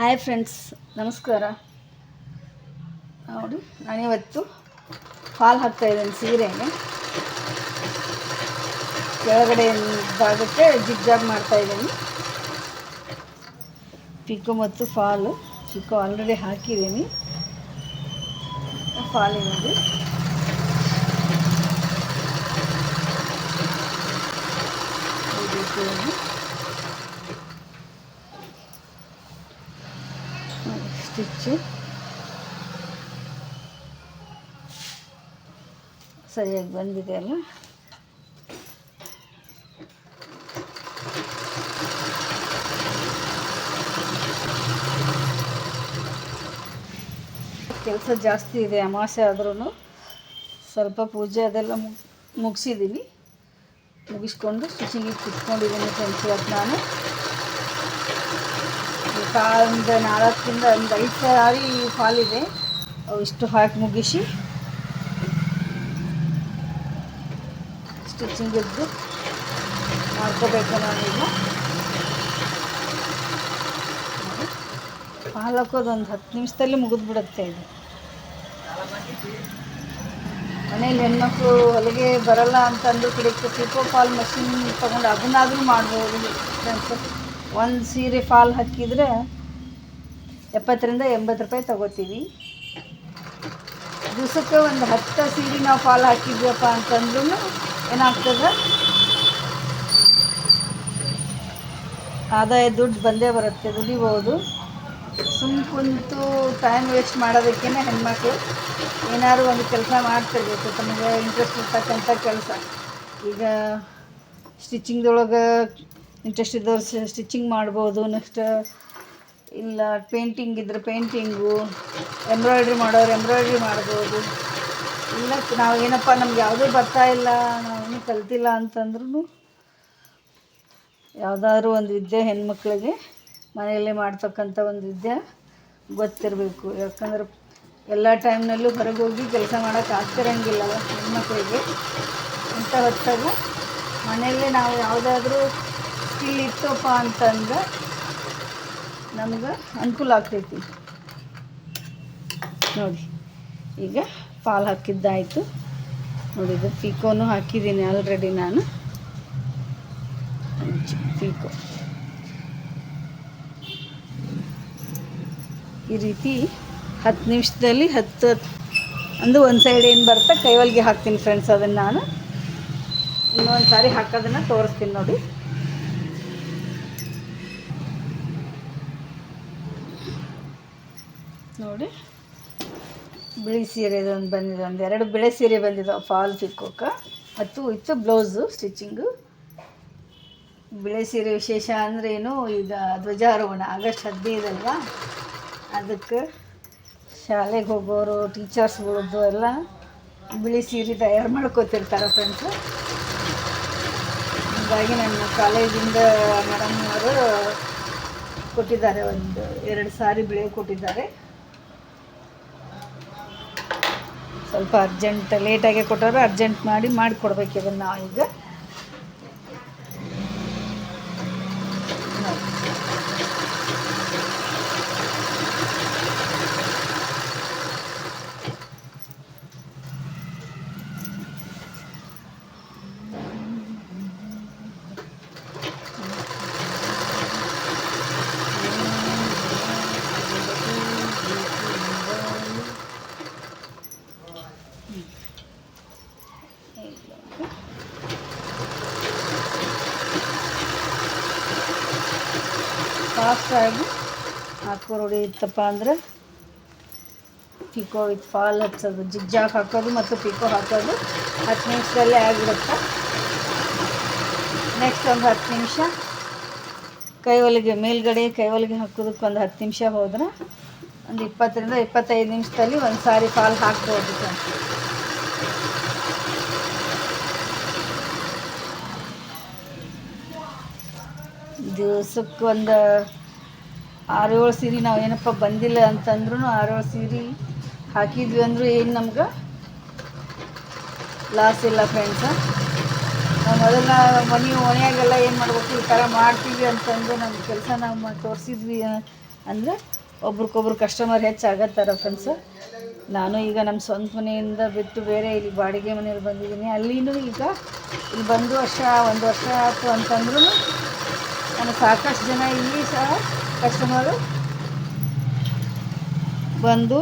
Hi friends, ನಮಸ್ಕಾರ. ನೋಡಿ, ನಾನಿವತ್ತು ಫಾಲ್ ಹಾಕ್ತಾಯಿದ್ದೀನಿ ಸೀರೆಗೆ. ಕೆಳಗಡೆ ಭಾಗಕ್ಕೆ ಜಿಗ್ಜಾಗ್ ಮಾಡ್ತಾಯಿದ್ದೀನಿ. ಪಿಕೋ ಮತ್ತು ಫಾಲು. ಪಿಕೋ ಆಲ್ರೆಡಿ ಹಾಕಿದ್ದೀನಿ. ಫಾಲಿನಲ್ಲಿ ಈ ರೀತಿಯಾಗಿ ಸ್ಟಿಚ್ಚು ಸರಿಯಾಗಿ ಬಂದಿದೆ ಅಲ್ಲ. ಕೆಲಸ ಜಾಸ್ತಿ ಇದೆ, ಅಮಾವಾಸ್ಯೆ ಆದ್ರೂ ಸ್ವಲ್ಪ ಪೂಜೆ ಅದೆಲ್ಲ ಮುಗಿಸಿದ್ದೀನಿ. ಮುಗಿಸ್ಕೊಂಡು ಸ್ಟಿಚಿಂಗಿಗೆ ಕುತ್ಕೊಂಡಿದ್ದೀನಿ ಫ್ರೆಂಡ್ಸ್. ಇವತ್ತು ನಾನು ಒಂದು 4ರಿಂದ ಒಂದು 5 ಸಾರಿ ಫಾಲಿದೆ, ಅವು ಇಷ್ಟು ಹಾಕಿ ಮುಗಿಸಿ ಸ್ಟಿಚಿಂಗ್ ಇದ್ದು ಮಾಡ್ಕೋಬೇಕು. ನಾನೀಗ ಫಾಲ್ ಹಾಕೋದು ಒಂದು 10 ನಿಮಿಷದಲ್ಲಿ ಮುಗಿದ್ಬಿಡುತ್ತೆ. ಇದು ಮನೇಲಿ ಹೆಣ್ಮಕ್ಳು ಹೊಲಿಗೆ ಬರಲ್ಲ ಅಂತಂದು ಕಡೆಗೆ ಪಿಕೋ ಫಾಲ್ ಮಷಿನ್ ತೊಗೊಂಡು ಅದನ್ನಾದರೂ ಮಾಡ್ಬೋದು ಫ್ರೆಂಡ್ಸ್. ಒಂದು ಸೀರೆ ಫಾಲ್ ಹಾಕಿದರೆ 70ರಿಂದ 80 ರೂಪಾಯಿ ತೊಗೋತೀವಿ. ದಿವಸಕ್ಕೆ ಒಂದು 10 ಸೀರೆ ನಾವು ಫಾಲ್ ಹಾಕಿದ್ವಪ್ಪ ಅಂತಂದ್ರೂ ಏನಾಗ್ತದೆ, ಆದಾಯ ದುಡ್ಡು ಬಂದೇ ಬರುತ್ತೆ, ದುಡಿಬೋದು. ಸುಮ್ಮನೆ ಕುಂತು ಟೈಮ್ ವೇಸ್ಟ್ ಮಾಡೋದಕ್ಕೇ ಹೆಣ್ಮಕ್ಳು ಏನಾದ್ರು ಒಂದು ಕೆಲಸ ಮಾಡ್ತಿರ್ಬೇಕು, ತಮಗೆ ಇಂಟ್ರೆಸ್ಟ್ ಇರ್ತಕ್ಕಂಥ ಕೆಲಸ. ಈಗ ಸ್ಟಿಚಿಂಗ್ದೊಳಗೆ ಇಂಟ್ರೆಸ್ಟ್ ಇದ್ದವ್ರು ಸ್ಟಿಚಿಂಗ್ ಮಾಡ್ಬೋದು. ನೆಕ್ಸ್ಟ್ ಇಲ್ಲ ಪೇಂಟಿಂಗ್ ಇದ್ದರೆ ಪೇಂಟಿಂಗು, ಎಂಬ್ರಾಯ್ಡ್ರಿ ಮಾಡೋರು ಎಂಬ್ರಾಯ್ಡ್ರಿ ಮಾಡ್ಬೋದು. ಇಲ್ಲ ನಾವು ಏನಪ್ಪ ನಮ್ಗೆ ಯಾವುದೂ ಬರ್ತಾಯಿಲ್ಲ, ನಾವೇನು ಕಲ್ತಿಲ್ಲ ಅಂತಂದ್ರೂ ಯಾವುದಾದ್ರೂ ಒಂದು ವಿದ್ಯೆ ಹೆಣ್ಮಕ್ಳಿಗೆ ಮನೆಯಲ್ಲೇ ಮಾಡ್ತಕ್ಕಂಥ ಒಂದು ವಿದ್ಯೆ ಗೊತ್ತಿರಬೇಕು. ಯಾಕಂದ್ರೆ ಎಲ್ಲ ಟೈಮ್ನಲ್ಲೂ ಹೊರಗೆ ಹೋಗಿ ಕೆಲಸ ಮಾಡೋಕ್ಕೆ ಆಗ್ತಿರಂಗಿಲ್ಲ ಹೆಣ್ಮಕ್ಳಿಗೆ. ಇಂಥ ಹೊತ್ತಾಗ ಮನೆಯಲ್ಲೇ ನಾವು ಯಾವುದಾದ್ರೂ ಸ್ಕಿಲ್ ಇತ್ತಪ್ಪ ಅಂತಂದ್ರೆ ನಮ್ಗೆ ಅನುಕೂಲ ಆಗ್ತೈತಿ. ನೋಡಿ, ಈಗ ಫಾಲ್ ಹಾಕಿದ್ದಾಯಿತು. ನೋಡಿ, ಇದು ಪಿಕೋನು ಹಾಕಿದ್ದೀನಿ ಆಲ್ರೆಡಿ ನಾನು. ಪಿಕೋ ಈ ರೀತಿ 10 ನಿಮಿಷದಲ್ಲಿ 10 ಒಂದು ಸೈಡ್ ಏನು ಬರುತ್ತೆ ಕೈವಲ್ಗೆ ಹಾಕ್ತೀನಿ ಫ್ರೆಂಡ್ಸ್. ಅದನ್ನು ನಾನು ಇನ್ನೊಂದು ಸಾರಿ ಹಾಕೋದನ್ನು ತೋರಿಸ್ತೀನಿ. ನೋಡಿ, ನೋಡಿ ಬಿಳಿ ಸೀರೆದೊಂದು ಬಂದಿದೆ, ಒಂದು 2 ಬಿಳಿ ಸೀರೆ ಬಂದಿದ್ದಾವೆ ಫಾಲ್ ಪಿಕೋಕ್ಕೆ ಮತ್ತು ವಿತ್ ಬ್ಲೌಸು ಸ್ಟಿಚಿಂಗು. ಬಿಳಿ ಸೀರೆ ವಿಶೇಷ ಅಂದ್ರೇನು, ಈಗ ಧ್ವಜಾರೋಹಣ ಆಗಸ್ಟ್ 15 ಅಲ್ವಾ, ಅದಕ್ಕೆ ಶಾಲೆಗೆ ಹೋಗೋರು ಟೀಚರ್ಸ್ಗಳದ್ದು ಎಲ್ಲ ಬಿಳಿ ಸೀರೆ ತಯಾರು ಮಾಡ್ಕೋತಿರ್ತಾರೆ ಫ್ರೆಂಡ್ಸು. ಹಾಗಾಗಿ ನನ್ನ ಕಾಲೇಜಿಂದ ಮೇಡಮ್ ಅವರು ಕೊಟ್ಟಿದ್ದಾರೆ, ಒಂದು 2 ಸಾರಿ ಬಿಳಿ ಕೊಟ್ಟಿದ್ದಾರೆ. ಸ್ವಲ್ಪ ಅರ್ಜೆಂಟ್ ಲೇಟಾಗೆ ಕೊಟ್ಟರು, ಅರ್ಜೆಂಟ್ ಮಾಡಿಕೊಡ್ಬೇಕು ಇದನ್ನು ನಾವು ಈಗ. ಫಾಸ್ಟಾಗಿ ಹಾಕೋರು ಇತ್ತಪ್ಪ ಅಂದರೆ ಪಿಕೋ ವಿತ್ ಫಾಲ್ ಹಚ್ಚೋದು, ಜಿಗ್ಜಾಗ್ ಹಾಕೋದು ಮತ್ತು ಪಿಕೋ ಹಾಕೋದು 10 ನಿಮಿಷದಲ್ಲೇ ಆಗಿಬಿಡುತ್ತೆ. ನೆಕ್ಸ್ಟ್ ಒಂದು 10 ನಿಮಿಷ ಕೈವಲಿಗೆ ಮೇಲ್ಗಡೆ ಕೈವಲಿಗೆ ಹಾಕೋದಕ್ಕೆ ಒಂದು 10 ನಿಮಿಷ ಹೋದ್ರೆ ಒಂದು 20ರಿಂದ 25 ನಿಮಿಷದಲ್ಲಿ ಒಂದು ಸಾರಿ ಫಾಲ್ ಹಾಕ್ಬೋದು. ದಿವಸಕ್ಕೆ ಒಂದು 6-7 ಸೀರೆ ನಾವು ಏನಪ್ಪ ಬಂದಿಲ್ಲ ಅಂತಂದ್ರೂ 6-7 ಸೀರೆ ಹಾಕಿದ್ವಿ ಅಂದರೂ ಏನು ನಮ್ಗೆ ಲಾಸ್ ಇಲ್ಲ ಫ್ರೆಂಡ್ಸ. ನಾವು ಮೊದಲ ಮನೆ ಓಣಿಯಾಗೆಲ್ಲ ಏನು ಮಾಡ್ಬೇಕು, ಈ ಥರ ಮಾಡ್ತೀವಿ ಅಂತಂದು ನಮ್ಮ ಕೆಲಸ ನಾವು ತೋರಿಸಿದ್ವಿ ಅಂದರೆ ಒಬ್ರಿಗೊಬ್ರು ಕಸ್ಟಮರ್ ಹೆಚ್ಚಾಗತ್ತಾರ ಫ್ರೆಂಡ್ಸು. ನಾನು ಈಗ ನಮ್ಮ ಸ್ವಂತ ಮನೆಯಿಂದ ಬಿಟ್ಟು ಬೇರೆ ಇಲ್ಲಿ ಬಾಡಿಗೆ ಮನೆಯಲ್ಲಿ ಬಂದಿದ್ದೀನಿ. ಅಲ್ಲಿನೂ ಈಗ ಇಲ್ಲಿ ಬಂದು ಒಂದು ವರ್ಷ ಆಯಿತು ಅಂತಂದ್ರೂ ನನಗೆ ಸಾಕಷ್ಟು ಜನ ಇಲ್ಲಿ ಸಹ ಕಸ್ಟಮರು ಬಂದು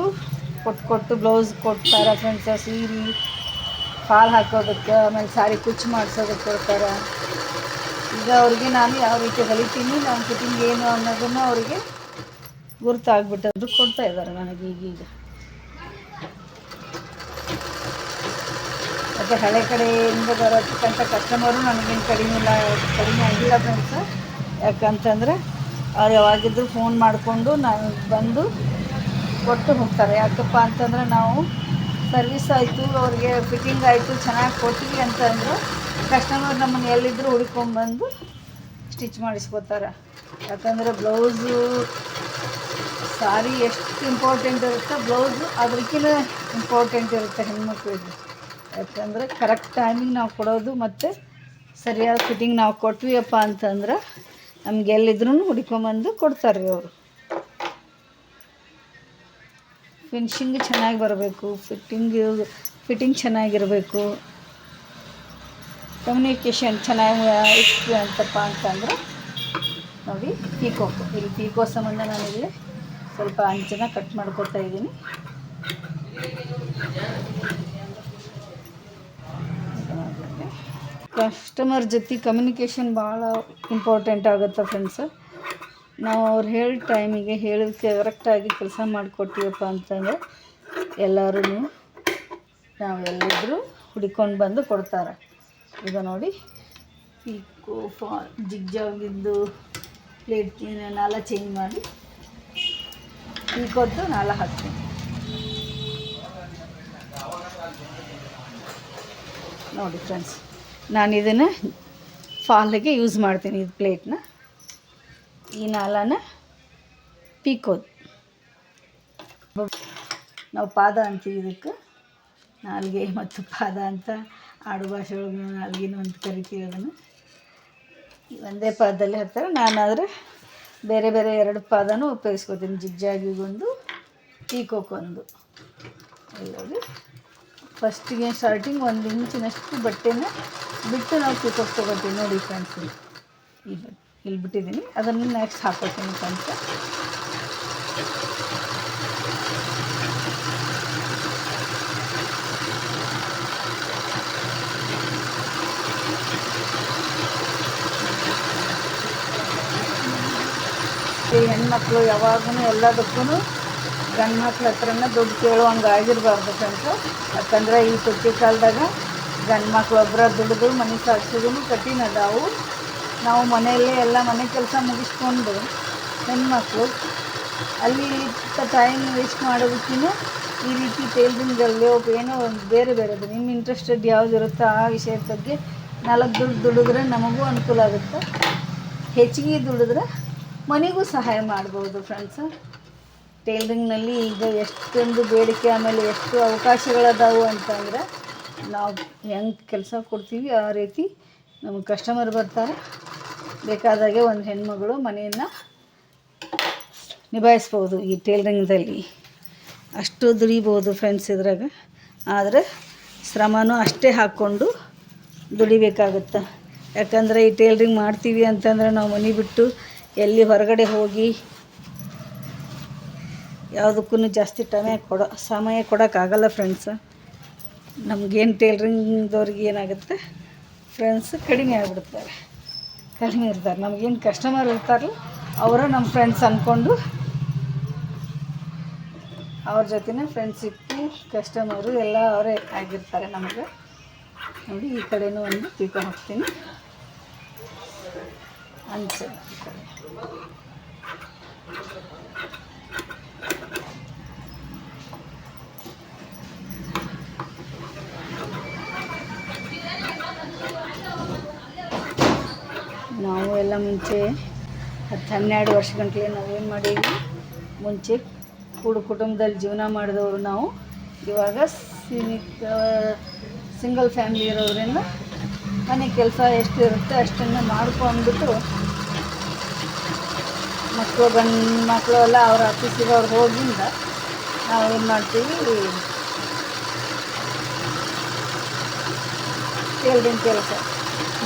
ಕೊಟ್ಟು ಬ್ಲೌಸ್ ಕೊಡ್ತಾರೆ ಫ್ರೆಂಡ್ಸ. ಸೀರೆ ಫಾಲ್ ಹಾಕೋದಕ್ಕೆ, ಆಮೇಲೆ ಸಾರಿ ಕುಚ್ಚು ಮಾಡಿಸೋದಕ್ಕೆ ಕೊಡ್ತಾರೆ. ಈಗ ಅವ್ರಿಗೆ ನಾನು ಯಾವ ರೀತಿ ಹೊಲಿತೀನಿ, ನಮ್ಮ ಫಿಟ್ಟಿಂಗ್ ಏನು ಅನ್ನೋದನ್ನು ಅವರಿಗೆ ಗುರುತಾಗ್ಬಿಟ್ಟದ್ದು ಕೊಡ್ತಾ ಇದ್ದಾರೆ ನನಗೆ ಈಗೀಗ. ಮತ್ತು ಹಳೆ ಕಡೆಯಿಂದ ಬರೋದಕ್ಕಂಥ ಕಸ್ಟಮರು ನನಗೇನು ಕಡಿಮೆ ಆಗಿಲ್ಲ ಫ್ರೆಂಡ್ಸ. ಯಾಕಂತಂದರೆ ಅವ್ರು ಯಾವಾಗಿದ್ದರೂ ಫೋನ್ ಮಾಡಿಕೊಂಡು ನಾನು ಬಂದು ಕೊಟ್ಟು ಹೋಗ್ತಾರೆ. ಯಾಕಪ್ಪ ಅಂತಂದರೆ ನಾವು ಸರ್ವಿಸ್ ಆಯಿತು, ಅವ್ರಿಗೆ ಫಿಟ್ಟಿಂಗ್ ಆಯಿತು, ಚೆನ್ನಾಗಿ ಕೊಟ್ಟಿವಿ ಅಂತಂದರೆ ಕಸ್ಟಮರ್ ನಮ್ಮನ್ನು ಎಲ್ಲಿದ್ದರೂ ಹುಡ್ಕೊಂಡ್ಬಂದು ಸ್ಟಿಚ್ ಮಾಡಿಸ್ಕೋತಾರೆ. ಯಾಕಂದರೆ ಬ್ಲೌಸು ಸಾರಿ ಎಷ್ಟು ಇಂಪಾರ್ಟೆಂಟ್ ಇರುತ್ತೆ, ಬ್ಲೌಸು ಅದಕ್ಕಿಂತ ಇಂಪಾರ್ಟೆಂಟ್ ಇರುತ್ತೆ ಹೆಣ್ಮಕ್ಳಿಗೆ. ಯಾಕಂದರೆ ಕರೆಕ್ಟ್ ಟೈಮಿಗೆ ನಾವು ಕೊಡೋದು ಮತ್ತು ಸರಿಯಾದ ಫಿಟ್ಟಿಂಗ್ ನಾವು ಕೊಟ್ವಿಯಪ್ಪ ಅಂತಂದ್ರೆ ನಮ್ಗೆ ಎಲ್ಲಿದ್ರೂ ಹುಡ್ಕೊಂಬಂದು ಕೊಡ್ತಾರೆ ರೀ ಅವರು. ಫಿನಿಶಿಂಗ್ ಚೆನ್ನಾಗಿ ಬರಬೇಕು, ಫಿಟ್ಟಿಂಗ್ ಚೆನ್ನಾಗಿರಬೇಕು, ಕಮ್ಯುನಿಕೇಷನ್ ಚೆನ್ನಾಗಿ ಇತ್ತು ಅಂತಪ್ಪ ಅಂತಂದರೆ ನೋಡಿ ಇಲ್ಲಿ ಪೀಕೋ ಸಂಬಂಧ ನಾನಿಲ್ಲಿ ಸ್ವಲ್ಪ ಅಂಚನ್ನ ಕಟ್ ಮಾಡ್ಕೊತಾ ಇದ್ದೀನಿ. ಕಸ್ಟಮರ್ ಜೊತೆ ಕಮ್ಯುನಿಕೇಷನ್ ಭಾಳ ಇಂಪಾರ್ಟೆಂಟ್ ಆಗುತ್ತೆ ಫ್ರೆಂಡ್ಸ್. ನಾವು ಅವ್ರು ಹೇಳಿದ ಟೈಮಿಗೆ ಹೇಳಿದಕ್ಕೆ ಕರೆಕ್ಟಾಗಿ ಕೆಲಸ ಮಾಡಿಕೊಟ್ಟಿವಪ್ಪ ಅಂತಂದರೆ ಎಲ್ಲರೂ ನಾವೆಲ್ಲಿದ್ದರೂ ಹುಡ್ಕೊಂಡು ಬಂದು ಕೊಡ್ತಾರೆ. ಈಗ ನೋಡಿ ಪೀಕೋ ಜಿಗ್ಜಾಗಿದ್ದು ಪ್ಲೇಟ್ ನಾಲ ಚೇಂಜ್ ಮಾಡಿ ಪೀಕೋದ್ದು ನಾಲ ಹಾಕ್ತೀನಿ. ನೋಡಿ ಫ್ರೆಂಡ್ಸ್, ನಾನು ಇದನ್ನು ಫಾಲಿಗೆ ಯೂಸ್ ಮಾಡ್ತೀನಿ. ಇದು ಪ್ಲೇಟ್ನ, ಈ ನಾಲನ ಪೀಕೋದು. ನಾವು ಪಾದ ಅಂತೀವಿ ಇದಕ್ಕೆ, ನಾಲ್ಗೆ ಮತ್ತು ಪಾದ ಅಂತ ಆಡು ಭಾಷೆ ಒಳಗೆ ನಾಲ್ಗೆನೂ ಅಂತ ಕರಿತೀವಿ ಅದನ್ನು. ಒಂದೇ ಪಾದದಲ್ಲಿ ಹಾಕ್ತಾರೆ. ನಾನಾದರೆ ಬೇರೆ ಬೇರೆ 2 ಪಾದನೂ ಉಪಯೋಗಿಸ್ಕೋತೀನಿ. ಜಿಗ್ಜಾಗಿಗೊಂದು, ಪೀಕೋಕ್ಕೊಂದು. ಎಲ್ಲರೂ ಫಸ್ಟಿಗೆ ಸ್ಟಾರ್ಟಿಂಗ್ 1 ಇಂಚಿನಷ್ಟು ಬಟ್ಟೆನ ಬಿಟ್ಟು ನಾವು ಪೀಕೋಕ್ ತೊಗೊಳ್ತೀವಿ. ನೋಡಿ ಫ್ರೆಂಡ್ಸ್, ಈಗ ಇಲ್ಲಿ ಬಿಟ್ಟಿದ್ದೀನಿ, ಅದನ್ನು ನೆಕ್ಸ್ಟ್ ಹಾಕೋತೀನಿ ಫ್ರೆಂಡ್ಸ್. ಈ ಹೆಣ್ಮಕ್ಳು ಯಾವಾಗೂ ಎಲ್ಲದಕ್ಕೂ ಗಂಡು ಮಕ್ಳ ಹತ್ರನ ದುಡ್ಡು ಕೇಳುವಂಗೆ ಆಗಿರಬಾರ್ದು ಫ್ರೆಂಡ್ಸು. ಯಾಕಂದರೆ ಈ ತುಟ್ಟಿ ಕಾಲದಾಗ ಗಂಡು ಮಕ್ಳು ಒಬ್ಬರ ದುಡಿದು ಮನೆ ಸಾಗಿಸೋದು ಕಠಿಣ ಅದಾವು. ನಾವು ಮನೆಯಲ್ಲೇ ಎಲ್ಲ ಮನೆ ಕೆಲಸ ಮುಗಿಸ್ಕೊಂಡು ಹೆಣ್ಮಕ್ಳು ಅಲ್ಲಿ ಟೈಮ್ ವೇಸ್ಟ್ ಮಾಡೋದಕ್ಕಿಂತ ಈ ರೀತಿ ಟೈಲರಿಂಗಲ್ಲಿ ಏನೋ ಬೇರೆ ಬೇರೆದು ನಿಮ್ಮ ಇಂಟ್ರೆಸ್ಟೆಡ್ ಯಾವ್ದು ಇರುತ್ತೋ ಆ ವಿಷಯದ ಬಗ್ಗೆ 4 ದುಡಿದ್ರೆ ನಮಗೂ ಅನುಕೂಲ ಆಗುತ್ತೆ. ಹೆಚ್ಚಿಗೆ ದುಡಿದ್ರೆ ಮನೆಗೂ ಸಹಾಯ ಮಾಡ್ಬೋದು ಫ್ರೆಂಡ್ಸ. ಟೈಲರಿಂಗ್ನಲ್ಲಿ ಈಗ ಎಷ್ಟೊಂದು ಬೇಡಿಕೆ, ಆಮೇಲೆ ಎಷ್ಟು ಅವಕಾಶಗಳದಾವು ಅಂತಂದರೆ ನಾವು ಹೆಂಗೆ ಕೆಲಸ ಕೊಡ್ತೀವಿ ಆ ರೀತಿ ನಮಗೆ ಕಸ್ಟಮರ್ ಬರ್ತಾರೆ. ಬೇಕಾದಾಗೆ ಒಂದು ಹೆಣ್ಮಗಳು ಮನೆಯನ್ನು ನಿಭಾಯಿಸ್ಬೋದು ಈ ಟೈಲರಿಂಗ್ದಲ್ಲಿ. ಅಷ್ಟು ದುಡಿಬೋದು ಫ್ರೆಂಡ್ಸ್ ಇದ್ರಾಗ. ಆದರೆ ಶ್ರಮನೂ ಅಷ್ಟೇ ಹಾಕ್ಕೊಂಡು ದುಡಿಬೇಕಾಗುತ್ತೆ. ಯಾಕಂದರೆ ಈ ಟೈಲರಿಂಗ್ ಮಾಡ್ತೀವಿ ಅಂತಂದರೆ ನಾವು ಮನೆ ಬಿಟ್ಟು ಎಲ್ಲಿ ಹೊರಗಡೆ ಹೋಗಿ ಯಾವುದಕ್ಕೂ ಜಾಸ್ತಿ ಸಮಯ ಕೊಡೋಕ್ಕಾಗಲ್ಲ ಫ್ರೆಂಡ್ಸ್. ನಮಗೇನು ಟೈಲರಿಂಗ್ದವ್ರಿಗೆ ಏನಾಗುತ್ತೆ ಫ್ರೆಂಡ್ಸ್ ಕಡಿಮೆ ಇರ್ತಾರೆ. ನಮಗೇನು ಕಸ್ಟಮರ್ ಇರ್ತಾರಲ್ಲ ಅವರು ನಮ್ಮ ಫ್ರೆಂಡ್ಸ್ ಅಂದ್ಕೊಂಡು ಅವ್ರ ಜೊತೆನೇ ಫ್ರೆಂಡ್ಶಿಪ್ಪು ಕಸ್ಟಮರು ಎಲ್ಲ ಅವರೇ ಆಗಿರ್ತಾರೆ ನಮಗೆ. ನೋಡಿ ಈ ಕಡೆನೂ ಒಂದು ಪೀಕೋ ಹಾಕ್ತೀನಿ ಅಂಚೆ ಈ ಕಡೆ. ನಾವು ಎಲ್ಲ ಮುಂಚೆ 10-12 ವರ್ಷ ಗಂಟಲೆ ನಾವೇನು ಮಾಡೀವಿ, ಮುಂಚೆ ಕೂಡು ಕುಟುಂಬದಲ್ಲಿ ಜೀವನ ಮಾಡಿದವರು ನಾವು. ಇವಾಗ ಸಿಂಗಲ್ ಫ್ಯಾಮಿಲಿ ಇರೋದ್ರಿಂದ ಮನೆ ಕೆಲಸ ಎಷ್ಟು ಇರುತ್ತೆ ಅಷ್ಟನ್ನು ಮಾಡ್ಕೊಂಡ್ಬಿಟ್ಟು ಗಂಡು ಮಕ್ಕಳು ಎಲ್ಲ ಅವ್ರ ಆಫೀಸಿಗೆ ಅವ್ರು ಹೋಗಿಂದ ನಾವು ಏನು ಮಾಡ್ತೀವಿ, ಟೈಲರಿಂಗ್ ಕೆಲಸ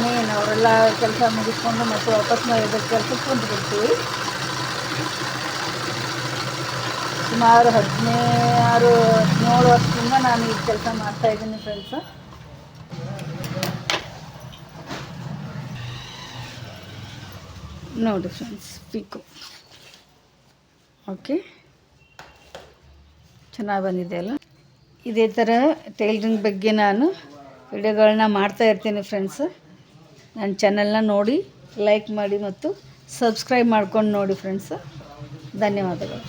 ಮೇನ್ ಅವರೆಲ್ಲ ಕೆಲಸ ಮುಗಿಸ್ಕೊಂಡು ಮತ್ತು ವಾಪಸ್ ಮಾಡಿದ ಕೆಲಸಕ್ಕೆ ಕುಂತ್ಬಿಡ್ತೀವಿ. ಸುಮಾರು 17 ವರ್ಷದಿಂದ ನಾನು ಈ ಕೆಲಸ ಮಾಡ್ತಾಯಿದ್ದೀನಿ ಫ್ರೆಂಡ್ಸ್. ನೋಡಿ ಫ್ರೆಂಡ್ಸ್, ಪೀಕು ಓಕೆ, ಚೆನ್ನಾಗಿ ಬಂದಿದೆ ಅಲ್ಲ. ಇದೇ ಥರ ಟೈಲರಿಂಗ್ ಬಗ್ಗೆ ನಾನು ವಿಡಿಯೋಗಳನ್ನ ಮಾಡ್ತಾ ಇರ್ತೀನಿ ಫ್ರೆಂಡ್ಸ್. ನನ್ನ ಚಾನಲ್ನ ನೋಡಿ ಲೈಕ್ ಮಾಡಿ ಮತ್ತು ಸಬ್ಸ್ಕ್ರೈಬ್ ಮಾಡ್ಕೊಂಡು ನೋಡಿ ಫ್ರೆಂಡ್ಸ್. ಧನ್ಯವಾದಗಳು.